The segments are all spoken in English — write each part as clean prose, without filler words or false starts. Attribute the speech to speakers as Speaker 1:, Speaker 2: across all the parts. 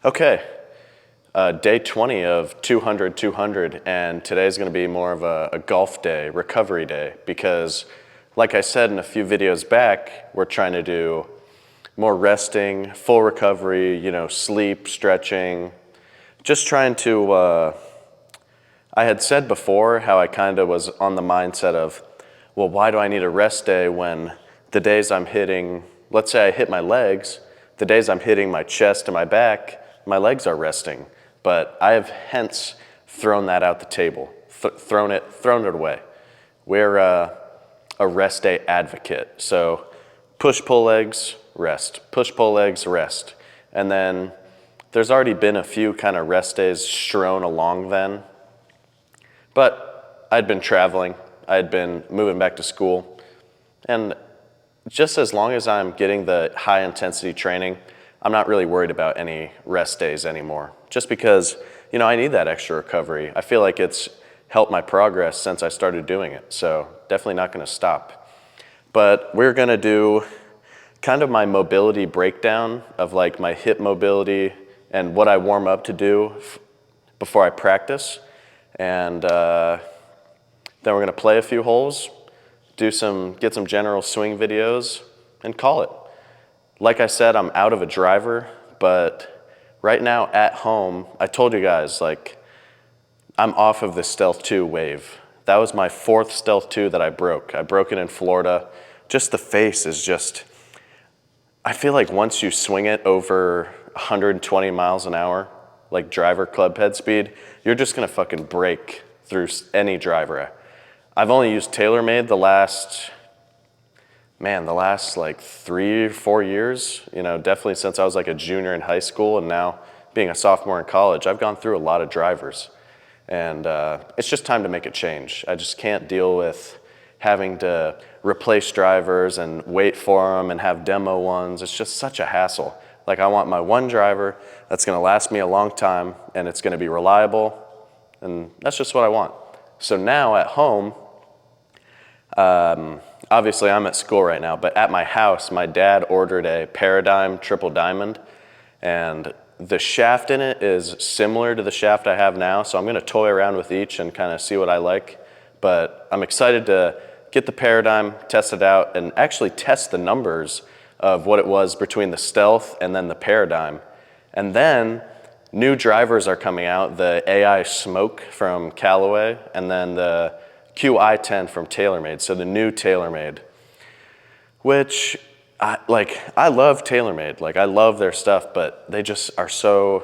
Speaker 1: Okay, day 20 of 200, and today's gonna be more of a golf day, recovery day, because like I said in a few videos back, we're trying to do more resting, full recovery, sleep, stretching, just trying to, I had said before how I kind of was on the mindset of, well, why do I need a rest day when the days I'm hitting, let's say I hit my legs, the days I'm hitting my chest and my back, my legs are resting. But I have hence thrown that out the table, thrown it away. We're a rest day advocate. So push-pull legs, rest. Push-pull legs, rest. And then there's already been a few kind of rest days strewn along then. But I'd been traveling. I'd been moving back to school. And just as long as I'm getting the high intensity training, I'm not really worried about any rest days anymore. Just because, I need that extra recovery. I feel like it's helped my progress since I started doing it. So definitely not gonna stop. But we're gonna do kind of my mobility breakdown of like my hip mobility and what I warm up to do before I practice. And then we're gonna play a few holes, get some general swing videos, and call it. Like I said, I'm out of a driver, but right now at home, I told you guys, I'm off of the Stealth 2 wave. That was my 4th Stealth 2 that I broke. I broke it in Florida. Just the face is just, I feel like once you swing it over 120 miles an hour, like driver club head speed, you're just gonna fucking break through any driver. I've only used TaylorMade the last like 3 or 4 years, definitely since I was like a junior in high school, and now being a sophomore in college, I've gone through a lot of drivers. And it's just time to make a change. I just can't deal with having to replace drivers and wait for them and have demo ones. It's just such a hassle. Like, I want my one driver that's gonna last me a long time, and it's gonna be reliable, and that's just what I want. So now at home, obviously I'm at school right now, but at my house, my dad ordered a Paradigm Triple Diamond, and the shaft in it is similar to the shaft I have now, so I'm gonna toy around with each and kind of see what I like. But I'm excited to get the Paradigm, test it out, and actually test the numbers of what it was between the Stealth and then the Paradigm. And then new drivers are coming out, the AI Smoke from Callaway, and then the QI10 from TaylorMade, so the new TaylorMade, which I love TaylorMade. Like, I love their stuff, but they just are so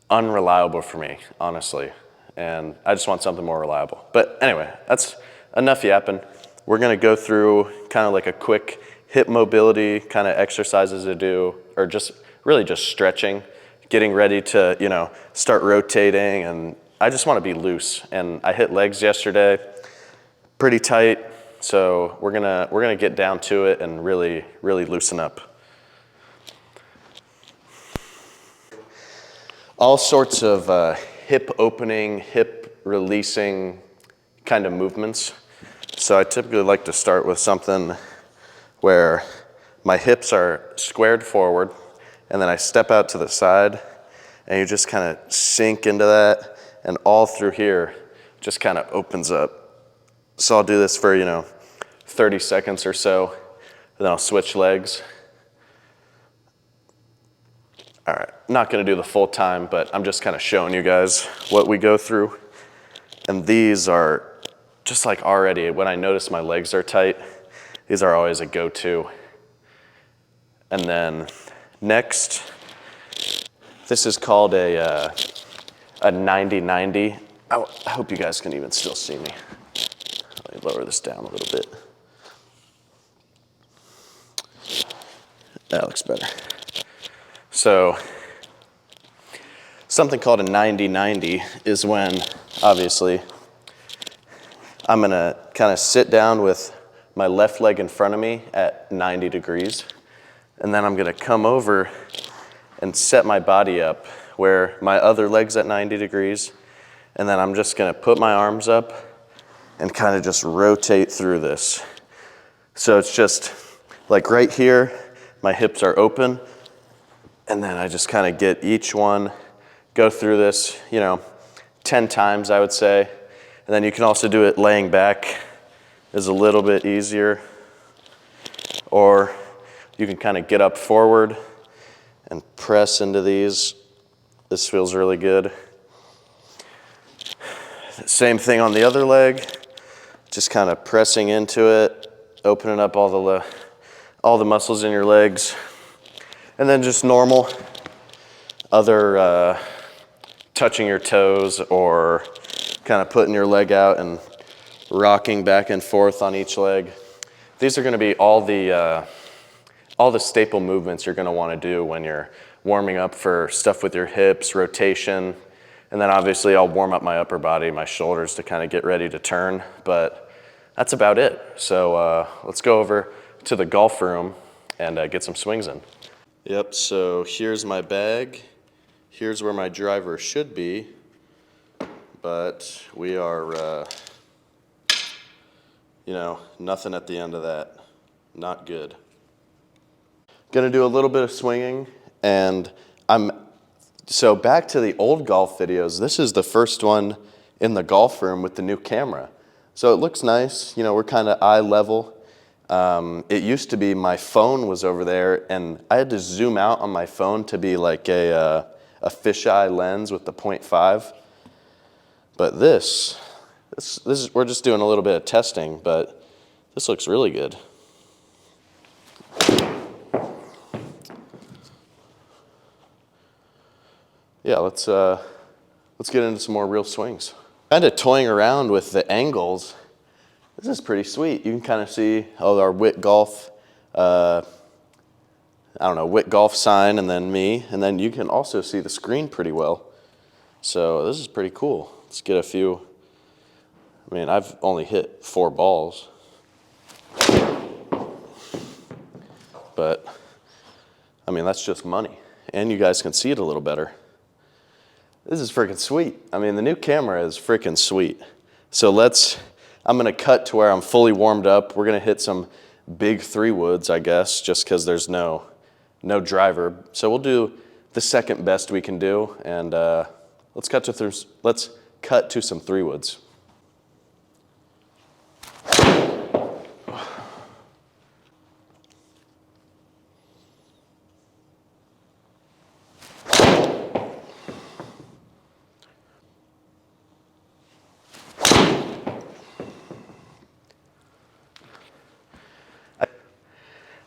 Speaker 1: unreliable for me, honestly. And I just want something more reliable. But anyway, that's enough yapping. We're gonna go through kind of like a quick hip mobility kind of exercises to do, or just really just stretching, getting ready to, start rotating, and I just wanna be loose. And I hit legs yesterday, pretty tight. So we're gonna get down to it and really loosen up. All sorts of hip opening, hip releasing kind of movements. So I typically like to start with something where my hips are squared forward, and then I step out to the side, and you just kind of sink into that, and all through here just kind of opens up. So I'll do this for, 30 seconds or so, then I'll switch legs. All right, not gonna do the full time, but I'm just kind of showing you guys what we go through. And these are just like already, when I notice my legs are tight, these are always a go-to. And then next, this is called a 90-90. I hope you guys can even still see me. Let me lower this down a little bit. That looks better. So something called a 90-90 is when, obviously, I'm gonna kind of sit down with my left leg in front of me at 90 degrees, and then I'm gonna come over and set my body up where my other leg's at 90 degrees, and then I'm just gonna put my arms up and kind of just rotate through this. So it's just like right here, my hips are open, And then I just kind of get each one, go through this, 10 times, I would say. And then you can also do it laying back, is a little bit easier. Or you can kind of get up forward and press into these. This feels really good. Same thing on the other leg, just kind of pressing into it, opening up all the muscles in your legs. And then just normal other touching your toes or kind of putting your leg out and rocking back and forth on each leg. These are going to be all the staple movements you're going to want to do when you're warming up for stuff with your hips, rotation, and then obviously I'll warm up my upper body, my shoulders to kind of get ready to turn, but that's about it. So let's go over to the golf room and get some swings in. Yep, so here's my bag. Here's where my driver should be, but we are, nothing at the end of that. Not good. Gonna do a little bit of swinging, and so back to the old golf videos, this is the first one in the golf room with the new camera. So it looks nice, we're kind of eye level. It used to be my phone was over there, and I had to zoom out on my phone to be like a fisheye lens with the 0.5. But this is, we're just doing a little bit of testing, but this looks really good. Yeah, let's get into some more real swings. Kind of toying around with the angles. This is pretty sweet. You can kind of see our Witt Golf, Witt Golf sign, and then me, and then you can also see the screen pretty well. So this is pretty cool. Let's get a few. I mean, I've only hit 4 balls, but I mean, that's just money. And you guys can see it a little better. This is freaking sweet. I mean, the new camera is freaking sweet. So I'm gonna cut to where I'm fully warmed up. We're gonna hit some big 3-woods, I guess, just because there's no driver. So we'll do the second best we can do, and let's cut to some 3-woods.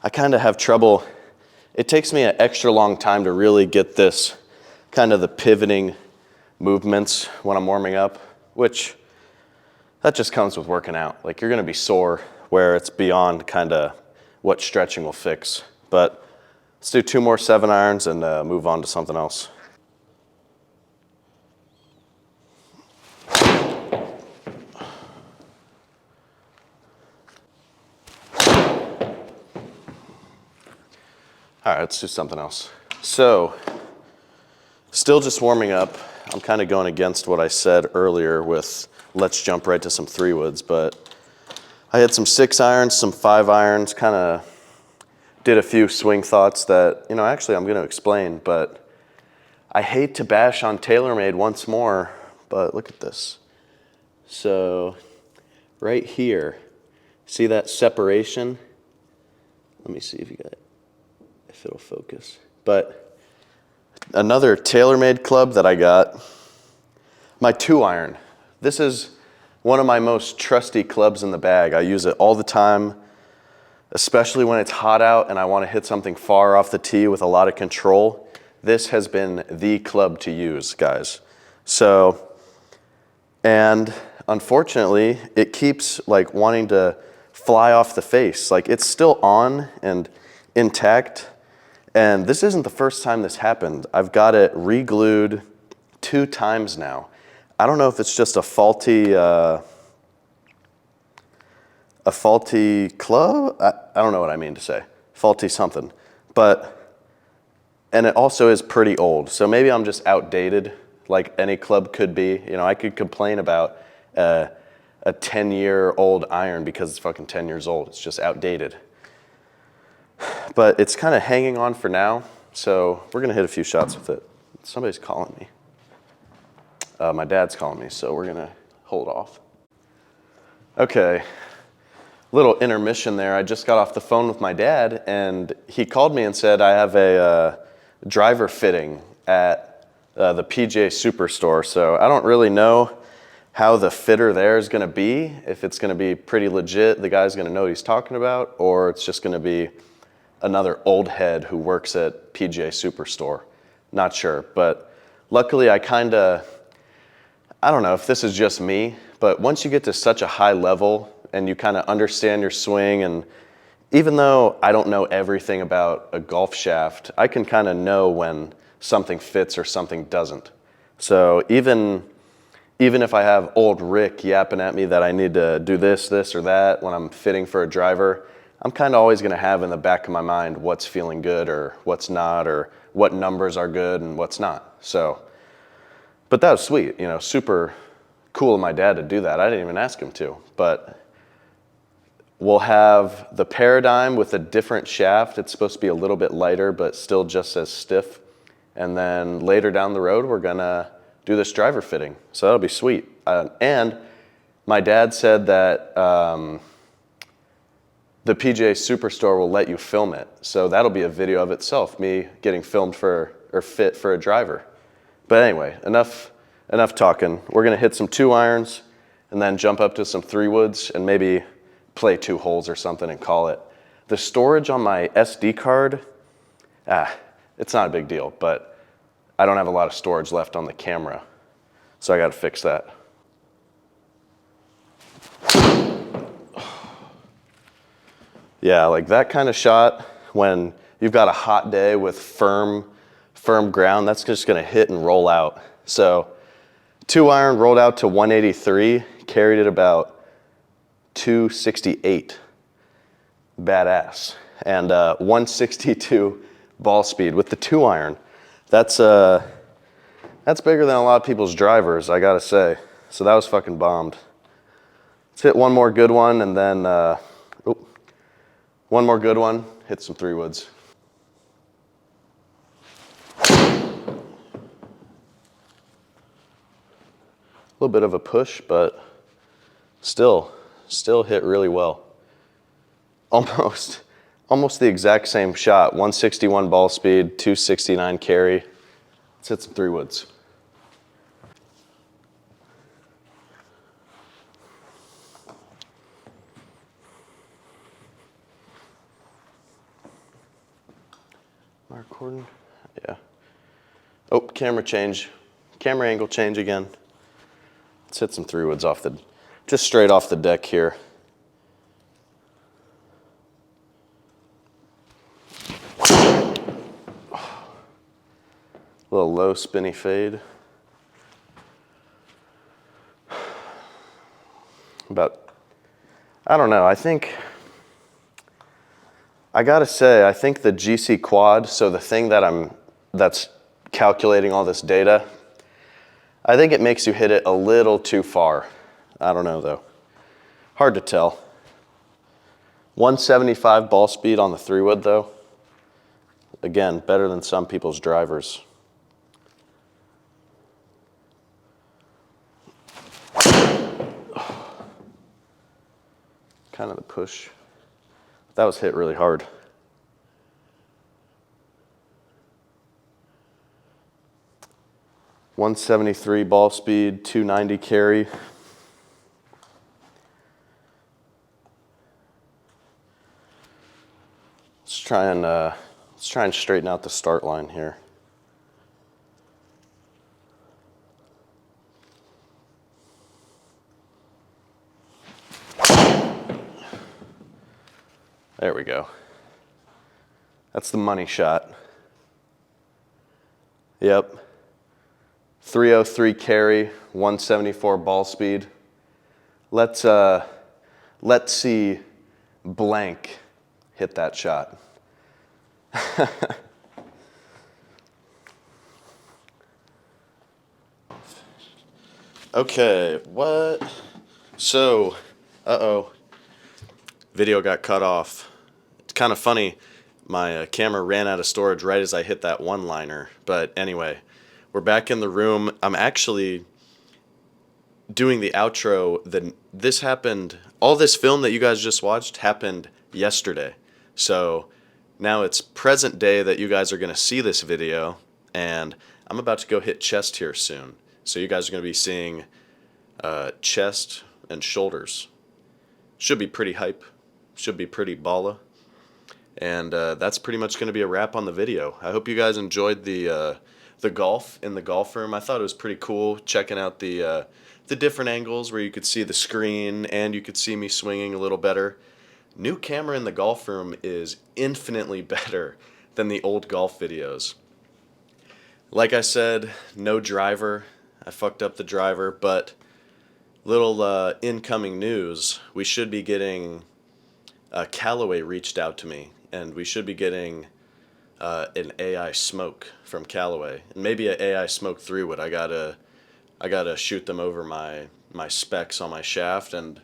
Speaker 1: I kind of have trouble. It takes me an extra long time to really get this kind of the pivoting movements when I'm warming up, which that just comes with working out. Like, you're gonna be sore where it's beyond kind of what stretching will fix. But let's do 2 more 7-irons and move on to something else. All right, let's do something else. So, still just warming up. I'm kind of going against what I said earlier with let's jump right to some 3-woods, but I had some 6-irons, some 5-irons, kind of did a few swing thoughts that, actually I'm going to explain, but I hate to bash on TaylorMade once more, but look at this. So, right here, see that separation? Let me see if it'll focus. But another TaylorMade club that I got, my 2-iron. This is one of my most trusty clubs in the bag. I use it all the time, especially when it's hot out and I want to hit something far off the tee with a lot of control. This has been the club to use, guys. So, and unfortunately, it keeps like wanting to fly off the face. Like, it's still on and intact. And this isn't the first time this happened. I've got it re-glued 2 times now. I don't know if it's just a faulty club. I don't know what I mean to say. Faulty something. And it also is pretty old. So maybe I'm just outdated, like any club could be. I could complain about a 10-year-old iron because it's fucking 10 years old. It's just outdated. But it's kind of hanging on for now. So we're gonna hit a few shots with it. Somebody's calling me. My dad's calling me, so we're gonna hold off. Okay, little intermission there. I just got off the phone with my dad, and he called me and said I have a driver fitting at the PGA Superstore. So I don't really know how the fitter there is gonna be, if it's gonna be pretty legit, the guy's gonna know what he's talking about, or it's just gonna be another old head who works at PGA Superstore. Not sure, but luckily I don't know if this is just me, but once you get to such a high level and you kind of understand your swing, and even though I don't know everything about a golf shaft, I can kind of know when something fits or something doesn't. So even if I have old Rick yapping at me that I need to do this or that when I'm fitting for a driver, I'm kind of always going to have in the back of my mind what's feeling good or what's not, or what numbers are good and what's not. So, but that was sweet, you know, super cool of my dad to do that. I didn't even ask him to, but we'll have the Paradigm with a different shaft. It's supposed to be a little bit lighter, but still just as stiff. And then later down the road, we're gonna do this driver fitting. So that'll be sweet. And my dad said that the PGA Superstore will let you film it. So that'll be a video of itself, me getting filmed fit for a driver. But anyway, enough talking. We're gonna hit some 2-irons and then jump up to some 3-woods and maybe play 2 holes or something and call it. The storage on my SD card, it's not a big deal, but I don't have a lot of storage left on the camera. So I gotta fix that. Yeah, like that kind of shot when you've got a hot day with firm ground, that's just gonna hit and roll out. So 2-iron rolled out to 183, carried it about 268. Badass. And 162 ball speed with the 2-iron. That's bigger than a lot of people's drivers, I gotta say. So that was fucking bombed. Let's hit one more good one, and then one more good one, hit some 3-woods. A little bit of a push, but still hit really well. Almost the exact same shot. 161 ball speed, 269 carry. Let's hit some 3-woods. Am I recording? Yeah. Oh, camera change. Camera angle change again. Let's hit some 3-woods just straight off the deck here. A little low spinny fade. I don't know, I gotta say, I think the GC quad, so the thing that's calculating all this data, I think it makes you hit it a little too far. I don't know though. Hard to tell. 175 ball speed on the 3-wood though. Again, better than some people's drivers. Kind of the push. That was hit really hard. .173 ball speed, 290 carry. Let's try and straighten out the start line here. There we go. That's the money shot. Yep. 303 carry, 174 ball speed. Let's see blank hit that shot. Okay, what? So, video got cut off. It's kind of funny. My camera ran out of storage right as I hit that one-liner. But anyway, we're back in the room. I'm actually doing the outro. This happened, all this film that you guys just watched happened yesterday. So now it's present day that you guys are going to see this video, and I'm about to go hit chest here soon. So you guys are going to be seeing chest and shoulders. Should be pretty hype. Should be pretty balla. And that's pretty much going to be a wrap on the video. I hope you guys enjoyed the golf in the golf room. I thought it was pretty cool checking out the different angles where you could see the screen and you could see me swinging a little better. New camera in the golf room is infinitely better than the old golf videos. Like I said, no driver. I fucked up the driver, but little incoming news. We should be getting Callaway reached out to me, and we should be getting an AI smoke from Callaway, and maybe an AI smoke 3-wood. I gotta shoot them over my specs on my shaft, and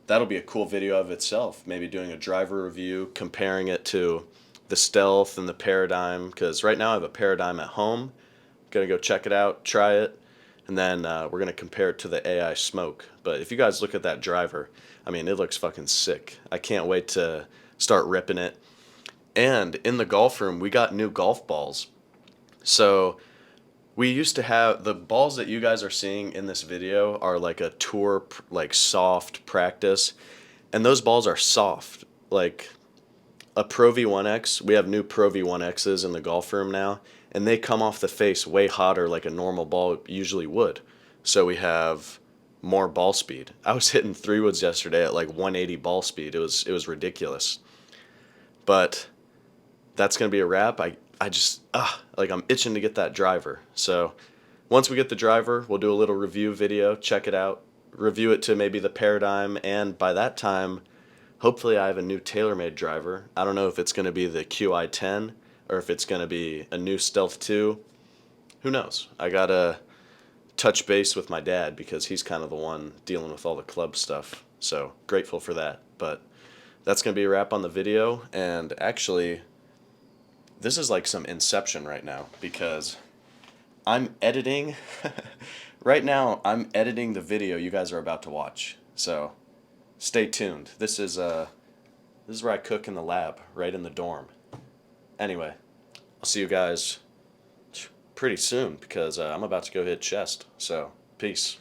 Speaker 1: that'll be a cool video of itself. Maybe doing a driver review, comparing it to the Stealth and the Paradigm, because right now I have a Paradigm at home. Gonna go check it out, try it, and then we're gonna compare it to the AI smoke. But if you guys look at that driver, I mean, it looks fucking sick. I can't wait to start ripping it. And in the golf room, we got new golf balls. So we used to have the balls that you guys are seeing in this video are like a tour, like soft practice. And those balls are soft. Like a Pro V1X, we have new Pro V1Xs in the golf room now. And they come off the face way hotter like a normal ball usually would. So we have more ball speed. I was hitting 3-woods yesterday at like 180 ball speed. It was ridiculous. But that's going to be a wrap. I just, like I'm itching to get that driver. So once we get the driver, we'll do a little review video, check it out, review it to maybe the Paradigm, and by that time, hopefully I have a new TaylorMade driver. I don't know if it's going to be the QI10 or if it's going to be a new Stealth 2. Who knows? I got to touch base with my dad because he's kind of the one dealing with all the club stuff. So grateful for that. But that's going to be a wrap on the video. And actually, this is like some Inception right now because I'm editing. Right now, I'm editing the video you guys are about to watch. So stay tuned. This is where I cook in the lab, right in the dorm. Anyway, I'll see you guys pretty soon because I'm about to go hit chest. So, peace.